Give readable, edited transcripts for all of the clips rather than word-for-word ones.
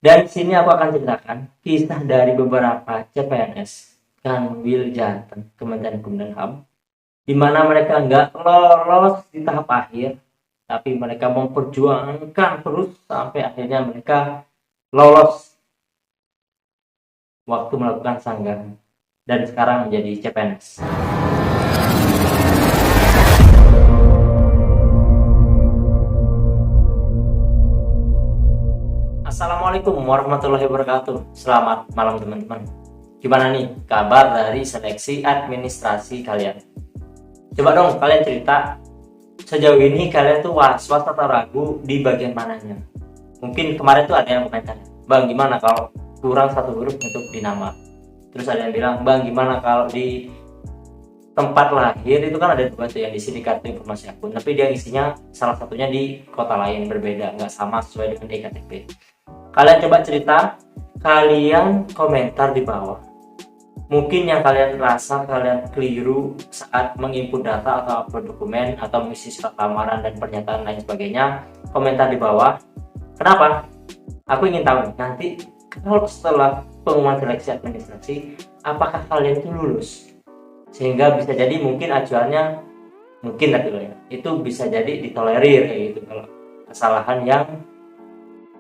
Dan di sini aku akan ceritakan kisah dari beberapa CPNS Kanwil Jateng Kementerian Hukum dan HAM, di mana mereka nggak lolos di tahap akhir, tapi mereka memperjuangkan terus sampai akhirnya mereka lolos waktu melakukan sanggah dan sekarang menjadi CPNS. Assalamualaikum warahmatullahi wabarakatuh. Selamat malam teman-teman. Gimana nih kabar dari seleksi administrasi kalian? Coba dong kalian cerita, sejauh ini kalian tuh was-was atau ragu di bagian mananya? Mungkin kemarin tuh ada yang komentar, Bang gimana kalau kurang satu huruf untuk di nama? Terus ada yang bilang, Bang gimana kalau di tempat lahir itu kan ada dua tuh, yang di sini kartu informasi akun, tapi dia isinya salah satunya di kota lain berbeda, nggak sama sesuai dengan EKTP. Kalian coba cerita, kalian komentar di bawah. Mungkin yang kalian rasa kalian keliru saat menginput data atau upload dokumen atau mengisi surat lamaran dan pernyataan lain sebagainya, komentar di bawah. Kenapa? Aku ingin tahu nanti kalau setelah pengumuman seleksi administrasi, apakah kalian itu lulus? Sehingga bisa jadi mungkin acuannya, mungkin tapi ya, itu bisa jadi ditolerir kayak gitu kalau kesalahan yang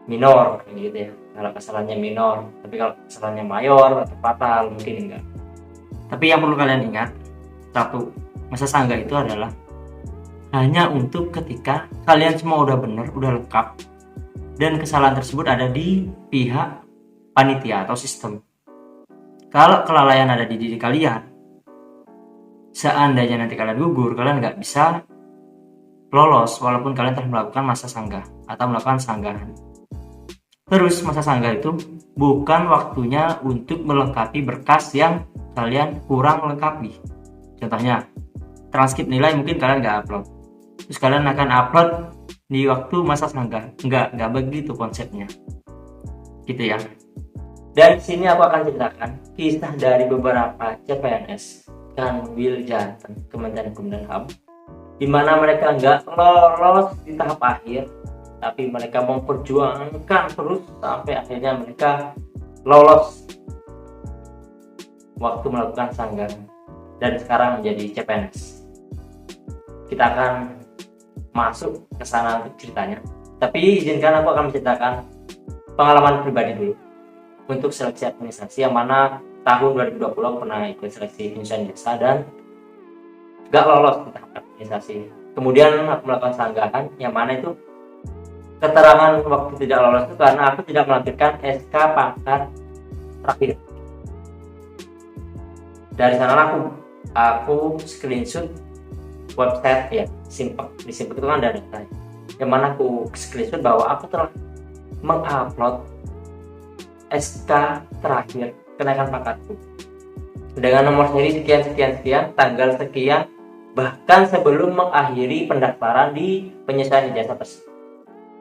minor gitu ya. Kalau kesalahannya minor, tapi kalau kesalahannya mayor atau fatal mungkin enggak. Tapi yang perlu kalian ingat, satu, masa sanggah itu adalah hanya untuk ketika kalian semua udah benar, udah lengkap, dan kesalahan tersebut ada di pihak panitia atau sistem. Kalau kelalaian ada di diri kalian, seandainya nanti kalian gugur, kalian nggak bisa lolos walaupun kalian telah melakukan masa sanggah atau melakukan sanggahan. Terus masa sanggah itu bukan waktunya untuk melengkapi berkas yang kalian kurang lengkapi. Contohnya, transkrip nilai mungkin kalian nggak upload. Terus kalian akan upload di waktu masa sanggah. Nggak begitu konsepnya. Gitu ya. Dan di sini aku akan ceritakan kisah dari beberapa CPNS Kanwil Jateng Kementerian Hukum dan HAM, di mana mereka nggak lolos di tahap akhir, tapi mereka memperjuangkan terus sampai akhirnya mereka lolos waktu melakukan sanggah dan sekarang menjadi CPNS. Kita akan masuk ke sana untuk ceritanya, tapi izinkan aku akan menceritakan pengalaman pribadi dulu untuk seleksi administrasi, yang mana tahun 2020 aku pernah ikut seleksi penyusunan jasa dan gak lolos di tahap administrasi. Kemudian aku melakukan sanggahan, yang mana itu keterangan waktu tidak lolos itu karena aku tidak melampirkan SK pangkat terakhir. Dari sana aku screenshot website ya, Simpek. Di Simpek itu kan ada data, yang mana aku screenshot bahwa aku telah mengupload SK terakhir kenaikan pangkatku dengan nomor seri sekian, tanggal sekian, bahkan sebelum mengakhiri pendaftaran di penyesuaian ijazah tersebut.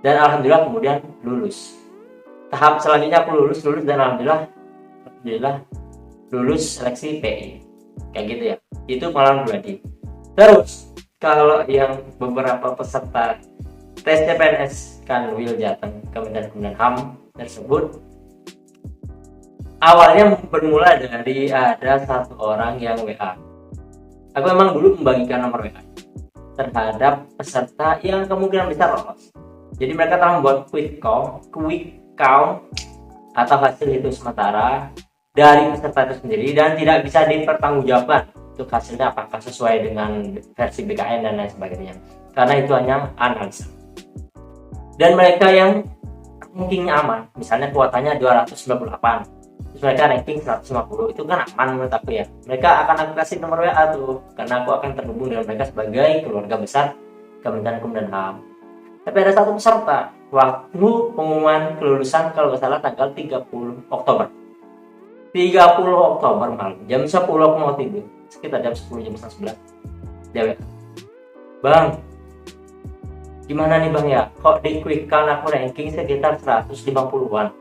Dan alhamdulillah kemudian lulus. Tahap selanjutnya aku lulus dan alhamdulillah lulus seleksi PI. Kayak gitu ya. Itu pengalaman pribadi. Terus kalau yang beberapa peserta tes CPNS Kanwil Jateng Kementerian Hukum dan HAM tersebut, awalnya bermula dari ada satu orang yang WA. Aku memang dulu membagikan nomor WA terhadap peserta yang kemungkinan besar lolos. Jadi mereka telah membuat quick count atau hasil hitung sementara dari peserta itu sendiri dan tidak bisa dipertanggungjawabkan untuk hasilnya apakah sesuai dengan versi BKN dan lain sebagainya, karena itu hanya analisa. Dan mereka yang rankingnya aman, misalnya kuotanya 298, terus mereka ranking 150, itu kan aman menurut aku ya. Mereka akan aku kasih nomor WA tuh, karena aku akan terhubung dengan mereka sebagai keluarga besar Kementerian Hukum dan HAM. Tapi ada satu peserta, waktu pengumuman kelulusan kalau nggak salah tanggal 30 Oktober malam, jam 10 aku mau tidur, sekitar jam 10, jam 11, dia WA, Bang, gimana nih Bang ya, kok di quick count aku ranking sekitar 150-an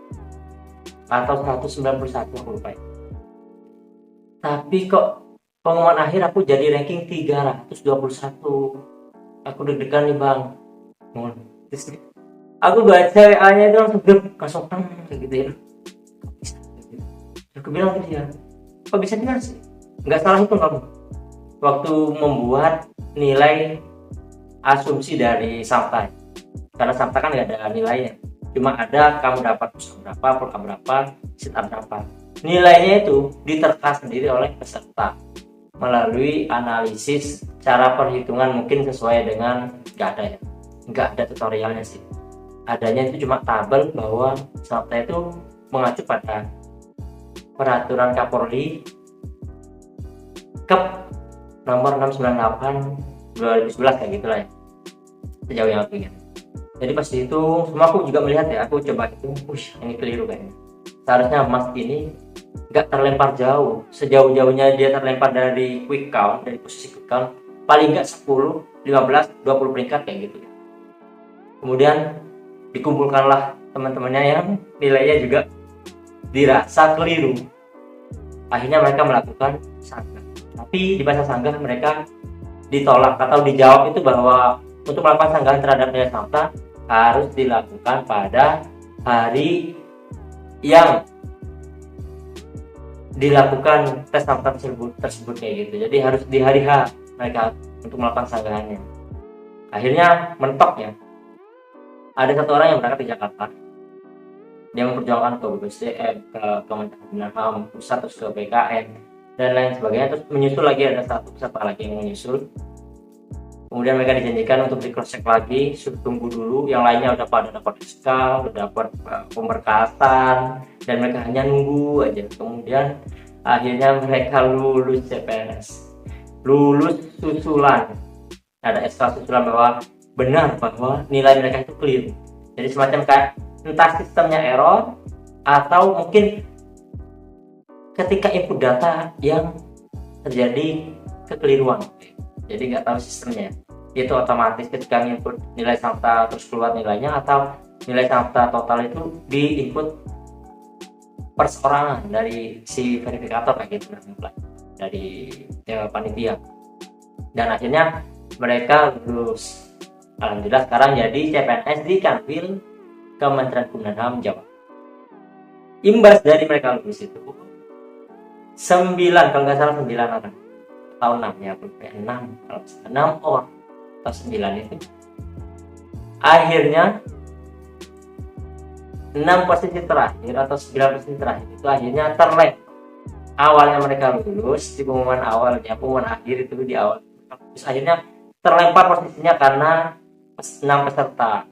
atau 191 aku lupa ya. Tapi kok pengumuman akhir aku jadi ranking 321. Aku deg-degan nih Bang. Aku baca WA-nya itu langsung grup langsung kayak gitu ya. Kok bisa gitu? Aku bilang ke dia, kok bisa gimana sih? Nggak salah itu kamu waktu membuat nilai asumsi dari Samta, karena Samta kan nggak ada nilainya, cuma ada kamu dapat push berapa, pull up berapa, sit up berapa. Nilainya itu diterka sendiri oleh peserta melalui analisis cara perhitungan, mungkin sesuai dengan, nggak ada tutorialnya sih, adanya itu cuma tabel bahwa Samta itu mengacu pada peraturan Kapolri Kep nomor 698 2011 kayak gitulah ya, sejauh yang aku ingat. Jadi pas itu semua aku juga melihat ya, aku coba itu, ini keliru kayaknya. Seharusnya Mas ini nggak terlempar jauh, sejauh-jauhnya dia terlempar dari quick count, dari posisi quick count paling nggak 10, 15, 20 peringkat kayak gitu. Kemudian dikumpulkanlah teman-temannya yang nilainya juga dirasa keliru. Akhirnya mereka melakukan sanggah, tapi di masa sanggah mereka ditolak atau dijawab itu bahwa untuk melakukan sanggahan terhadap nilai Samta harus dilakukan pada hari yang dilakukan tes Samta tersebut kayak gitu. Jadi harus di hari H mereka untuk melakukan sanggahannya. Akhirnya mentok ya, ada satu orang yang berangkat ke Jakarta, dia memperjuangkan ke BPSDM, ke Kementerian HAM pusat, terus ke BKN dan lain sebagainya. Terus menyusul lagi, ada satu peserta lagi yang menyusul. Kemudian mereka dijanjikan untuk di cross check lagi, suruh tunggu dulu, yang lainnya udah pada dapat SK, udah dapat pemberkasan, dan mereka hanya nunggu aja. Kemudian akhirnya mereka lulus CPNS, lulus susulan, ada SK susulan bahwa benar bahwa nilai mereka itu clear. Jadi semacam kayak entah sistemnya error atau mungkin ketika input data yang terjadi kekeliruan, jadi nggak tahu sistemnya, itu otomatis ketika input nilai Samta terus keluar nilainya, atau nilai Samta total itu di input perseorangan dari si verifikator kayak gitu, dari panitia. Dan akhirnya mereka lulus, alhamdulillah sekarang jadi CPNS di Kanwil Kementerian Hukum dan HAM Jawa. Imbas dari mereka lulus itu 9, kalau nggak salah 9 orang atau 6 ya, 6 orang atau 9 itu akhirnya 6 posisi terakhir atau 9 posisi terakhir itu akhirnya terlempar. Awalnya mereka lulus di pengumuman awalnya, pengumuman akhir itu di awal, terus akhirnya terlempar posisinya karena 6 peserta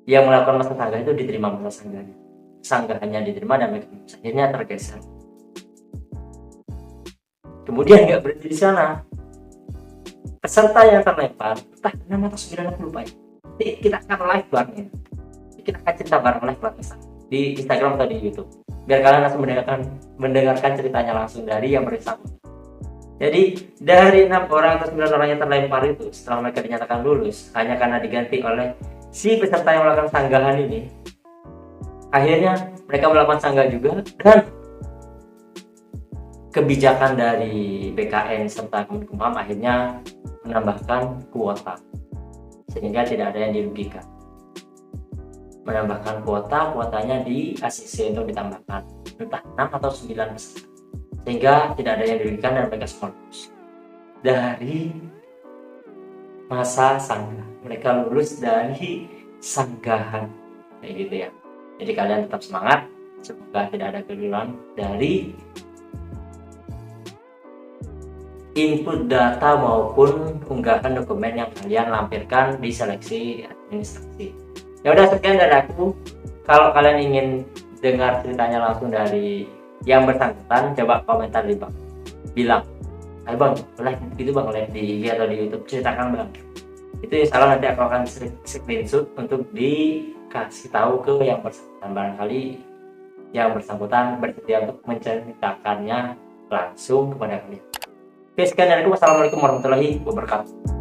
yang melakukan masa sanggah itu diterima masa sanggahannya diterima, dan mereka akhirnya tergeser. Kemudian nggak berhenti di sana, peserta yang terlempar entah 6 atau 9 aku lupa ya. Nanti kita akan live bareng, kita akan cerita bareng live bareng di Instagram atau di YouTube, biar kalian langsung mendengarkan ceritanya langsung dari yang bersangkutan. Jadi dari 6 orang atau 9 orang yang terlempar itu, setelah mereka dinyatakan lulus hanya karena diganti oleh si peserta yang melakukan sanggahan ini, akhirnya mereka melakukan sanggah juga, dan kebijakan dari BKN serta Kemenkumham akhirnya menambahkan kuota sehingga tidak ada yang dirugikan. Menambahkan kuotanya di ACC untuk ditambahkan entah 6 atau 9 peserta, sehingga tidak ada yang dirugikan dan mereka semua lulus dari masa sanggah. Mereka lulus dari sanggahan kayak gitu ya. Jadi kalian tetap semangat, semoga tidak ada kekeliruan dari input data maupun unggahan dokumen yang kalian lampirkan di seleksi administrasi. Ya udah, sekian dari aku. Kalau kalian ingin dengar ceritanya langsung dari yang bersangkutan, coba komentar di bawah, bilang, ayo bang, boleh gitu bang, live di IG atau di YouTube, ceritakan bang. Itu insya Allah nanti aku akan screenshot untuk dikasih tahu ke yang bersangkutan. Barangkali yang bersangkutan bersedia untuk menceritakannya langsung kepada kalian. Oke, sekian dari aku. Wassalamualaikum warahmatullahi wabarakatuh.